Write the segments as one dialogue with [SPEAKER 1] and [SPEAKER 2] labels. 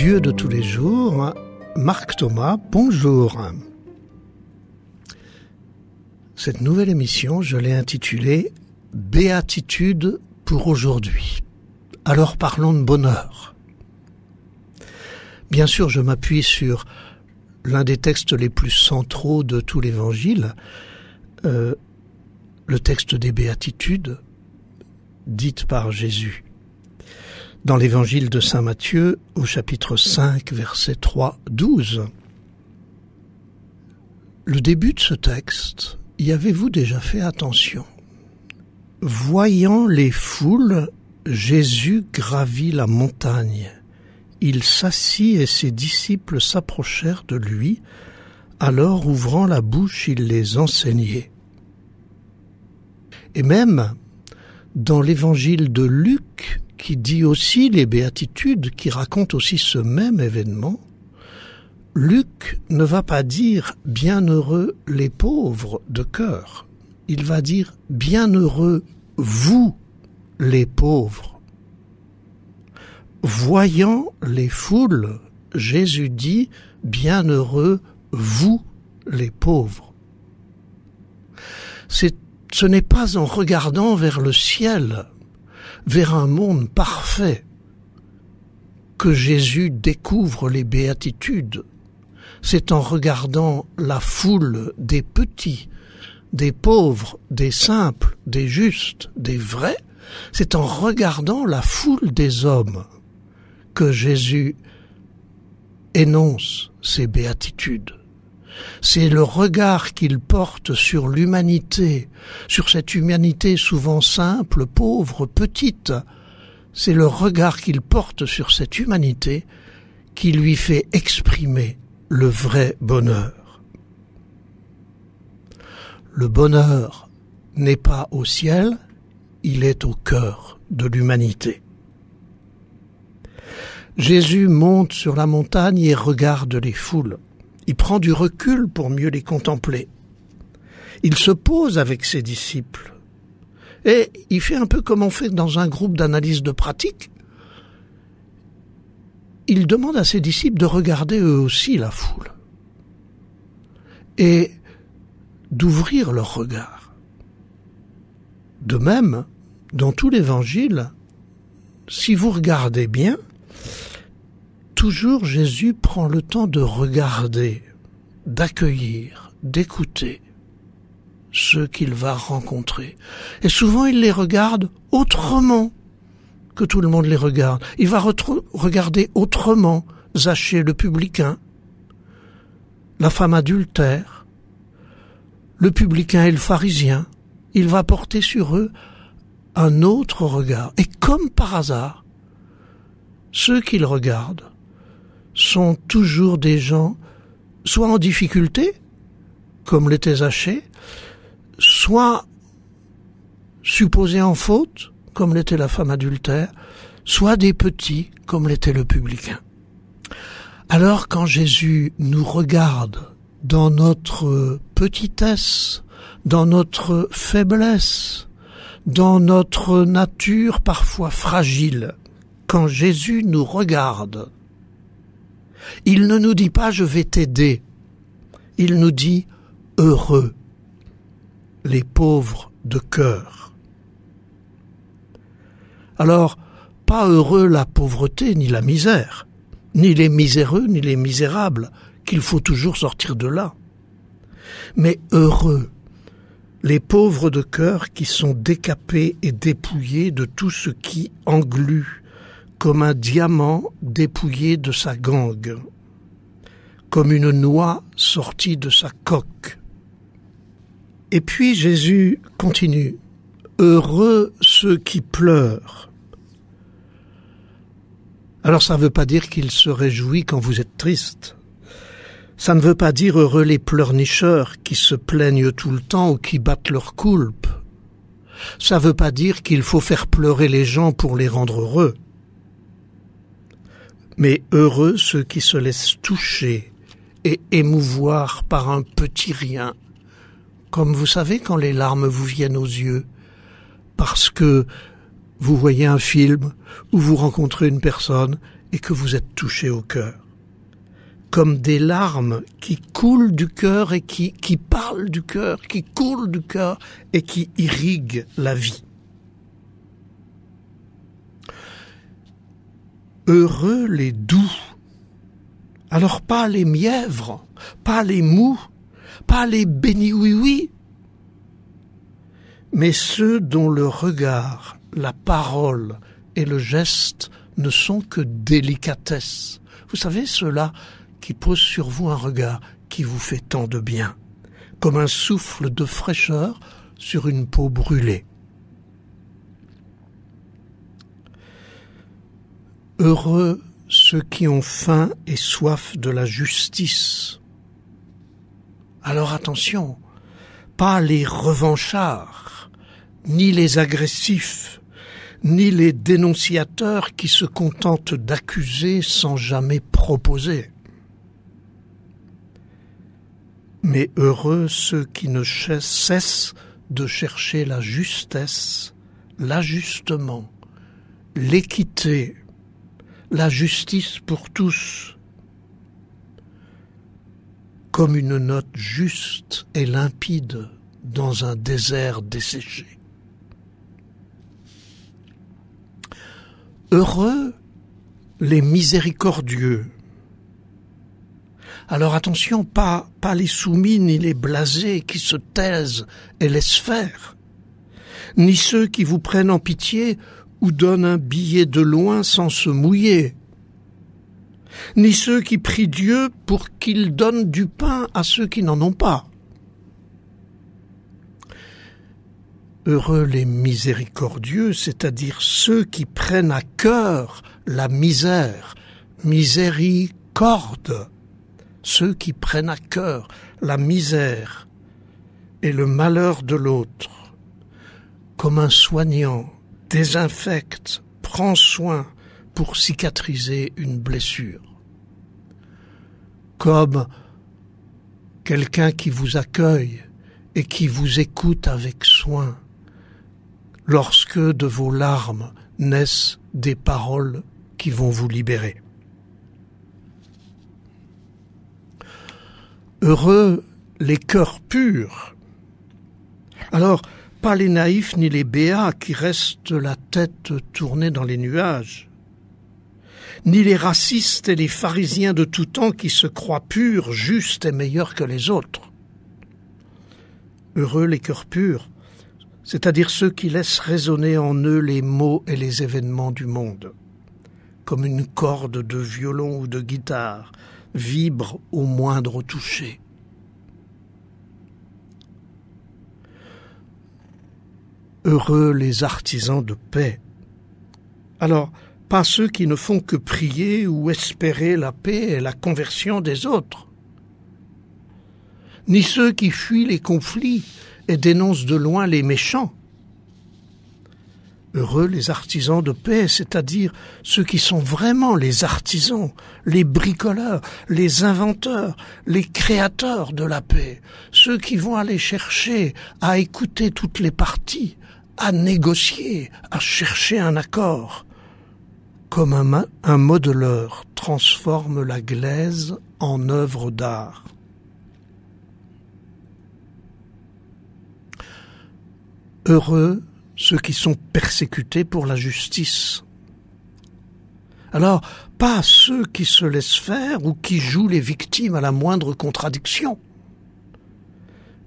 [SPEAKER 1] Dieu de tous les jours, Marc Thomas, bonjour. Cette nouvelle émission, je l'ai intitulée « Béatitude pour aujourd'hui ». Alors parlons de bonheur. Bien sûr, je m'appuie sur l'un des textes les plus centraux de tout l'Évangile, le texte des Béatitudes, dites par Jésus. Dans l'Évangile de saint Matthieu, au chapitre 5, verset 3-12. Le début de ce texte, y avez-vous déjà fait attention? Voyant les foules, Jésus gravit la montagne. Il s'assit et ses disciples s'approchèrent de lui. Alors, ouvrant la bouche, il les enseignait. Et même dans l'Évangile de Luc, qui dit aussi les béatitudes, qui raconte aussi ce même événement, Luc ne va pas dire « bienheureux les pauvres de cœur ». Il va dire « bienheureux vous les pauvres ». Voyant les foules, Jésus dit « bienheureux vous les pauvres ». Ce n'est pas en regardant vers le ciel, vers un monde parfait, que Jésus découvre les béatitudes. C'est en regardant la foule des petits, des pauvres, des simples, des justes, des vrais, c'est en regardant la foule des hommes que Jésus énonce ces béatitudes. C'est le regard qu'il porte sur l'humanité, sur cette humanité souvent simple, pauvre, petite. C'est le regard qu'il porte sur cette humanité qui lui fait exprimer le vrai bonheur. Le bonheur n'est pas au ciel, il est au cœur de l'humanité. Jésus monte sur la montagne et regarde les foules. Il prend du recul pour mieux les contempler. Il se pose avec ses disciples. Et il fait un peu comme on fait dans un groupe d'analyse de pratique. Il demande à ses disciples de regarder eux aussi la foule. Et d'ouvrir leur regard. De même, dans tout l'Évangile, si vous regardez bien, toujours Jésus prend le temps de regarder, d'accueillir, d'écouter ceux qu'il va rencontrer. Et souvent il les regarde autrement que tout le monde les regarde. Il va regarder autrement Zachée le publicain, la femme adultère, le publicain et le pharisien. Il va porter sur eux un autre regard. Et comme par hasard, ceux qu'il regarde sont toujours des gens soit en difficulté, comme l'était Zachée, soit supposés en faute, comme l'était la femme adultère, soit des petits, comme l'était le publicain. Alors quand Jésus nous regarde dans notre petitesse, dans notre faiblesse, dans notre nature parfois fragile, quand Jésus nous regarde, il ne nous dit pas « je vais t'aider », il nous dit « heureux les pauvres de cœur ». Alors, pas heureux la pauvreté ni la misère, ni les miséreux ni les misérables, qu'il faut toujours sortir de là, mais heureux les pauvres de cœur qui sont décapés et dépouillés de tout ce qui englue, comme un diamant dépouillé de sa gangue, comme une noix sortie de sa coque. Et puis Jésus continue, « Heureux ceux qui pleurent ». Alors ça ne veut pas dire qu'il se réjouit quand vous êtes triste. Ça ne veut pas dire heureux les pleurnicheurs qui se plaignent tout le temps ou qui battent leur coulpe. Ça ne veut pas dire qu'il faut faire pleurer les gens pour les rendre heureux. Mais heureux ceux qui se laissent toucher et émouvoir par un petit rien, comme vous savez quand les larmes vous viennent aux yeux, parce que vous voyez un film où vous rencontrez une personne et que vous êtes touché au cœur, comme des larmes qui coulent du cœur et qui parlent du cœur, qui coulent du cœur et qui irriguent la vie. Heureux les doux, alors pas les mièvres, pas les mous, pas les bénis-oui-oui, mais ceux dont le regard, la parole et le geste ne sont que délicatesse. Vous savez, ceux-là qui posent sur vous un regard qui vous fait tant de bien, comme un souffle de fraîcheur sur une peau brûlée. Heureux ceux qui ont faim et soif de la justice. Alors attention, pas les revanchards, ni les agressifs, ni les dénonciateurs qui se contentent d'accuser sans jamais proposer. Mais heureux ceux qui ne cessent de chercher la justesse, l'ajustement, l'équité, la justice pour tous, comme une note juste et limpide dans un désert desséché. Heureux les miséricordieux. Alors attention, pas les soumis ni les blasés qui se taisent et laissent faire, ni ceux qui vous prennent en pitié ou donnent un billet de loin sans se mouiller, ni ceux qui prient Dieu pour qu'il donne du pain à ceux qui n'en ont pas. Heureux les miséricordieux, c'est-à-dire ceux qui prennent à cœur la misère, miséricorde, ceux qui prennent à cœur la misère et le malheur de l'autre, comme un soignant désinfecte, prend soin pour cicatriser une blessure, comme quelqu'un qui vous accueille et qui vous écoute avec soin, lorsque de vos larmes naissent des paroles qui vont vous libérer. Heureux les cœurs purs. Alors, pas les naïfs ni les béats qui restent la tête tournée dans les nuages, ni les racistes et les pharisiens de tout temps qui se croient purs, justes et meilleurs que les autres. Heureux les cœurs purs, c'est-à-dire ceux qui laissent résonner en eux les mots et les événements du monde, comme une corde de violon ou de guitare vibre au moindre toucher. Heureux les artisans de paix. Alors, pas ceux qui ne font que prier ou espérer la paix et la conversion des autres, ni ceux qui fuient les conflits et dénoncent de loin les méchants. Heureux les artisans de paix, c'est-à-dire ceux qui sont vraiment les artisans, les bricoleurs, les inventeurs, les créateurs de la paix, ceux qui vont aller chercher à écouter toutes les parties, à négocier, à chercher un accord, comme un modeleur transforme la glaise en œuvre d'art. Heureux ceux qui sont persécutés pour la justice. Alors, pas ceux qui se laissent faire ou qui jouent les victimes à la moindre contradiction,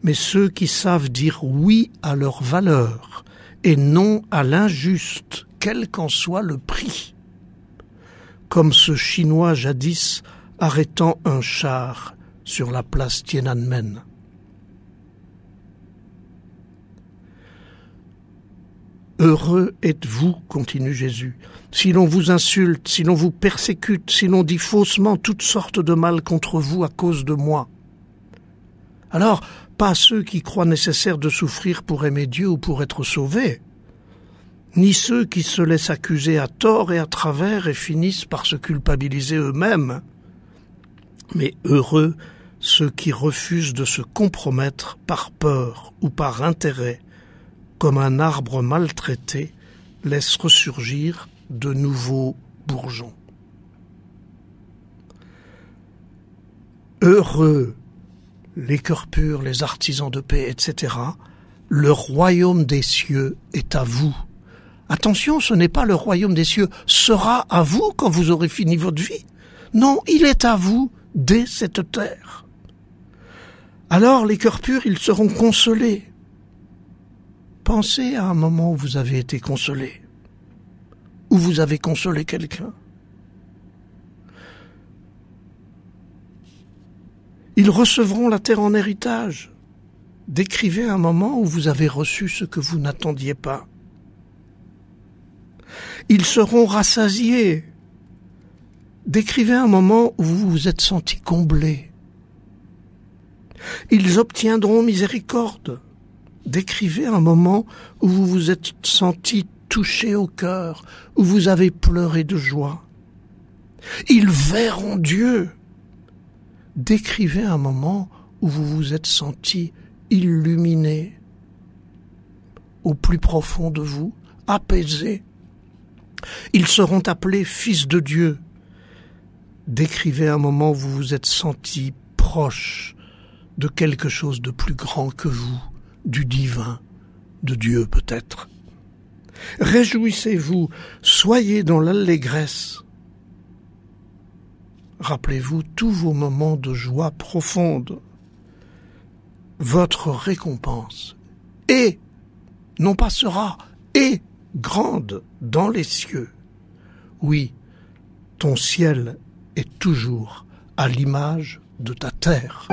[SPEAKER 1] mais ceux qui savent dire oui à leur valeur et non à l'injuste, quel qu'en soit le prix. Comme ce Chinois jadis arrêtant un char sur la place Tiananmen. Heureux êtes-vous, continue Jésus, si l'on vous insulte, si l'on vous persécute, si l'on dit faussement toutes sortes de mal contre vous à cause de moi. Alors, pas ceux qui croient nécessaire de souffrir pour aimer Dieu ou pour être sauvés, ni ceux qui se laissent accuser à tort et à travers et finissent par se culpabiliser eux-mêmes, mais heureux ceux qui refusent de se compromettre par peur ou par intérêt, comme un arbre maltraité laisse ressurgir de nouveaux bourgeons. Heureux les cœurs purs, les artisans de paix, etc. Le royaume des cieux est à vous. Attention, ce n'est pas le royaume des cieux sera à vous quand vous aurez fini votre vie. Non, il est à vous dès cette terre. Alors les cœurs purs, ils seront consolés. Pensez à un moment où vous avez été consolé, où vous avez consolé quelqu'un. Ils recevront la terre en héritage. Décrivez un moment où vous avez reçu ce que vous n'attendiez pas. Ils seront rassasiés. Décrivez un moment où vous vous êtes senti comblé. Ils obtiendront miséricorde. Décrivez un moment où vous vous êtes senti touché au cœur, où vous avez pleuré de joie. Ils verront Dieu. Décrivez un moment où vous vous êtes senti illuminé, au plus profond de vous, apaisé. Ils seront appelés fils de Dieu. Décrivez un moment où vous vous êtes senti proche de quelque chose de plus grand que vous, du divin, de Dieu peut-être. Réjouissez-vous, soyez dans l'allégresse. Rappelez-vous tous vos moments de joie profonde. Votre récompense est, non pas sera, est grande dans les cieux. Oui, ton ciel est toujours à l'image de ta terre.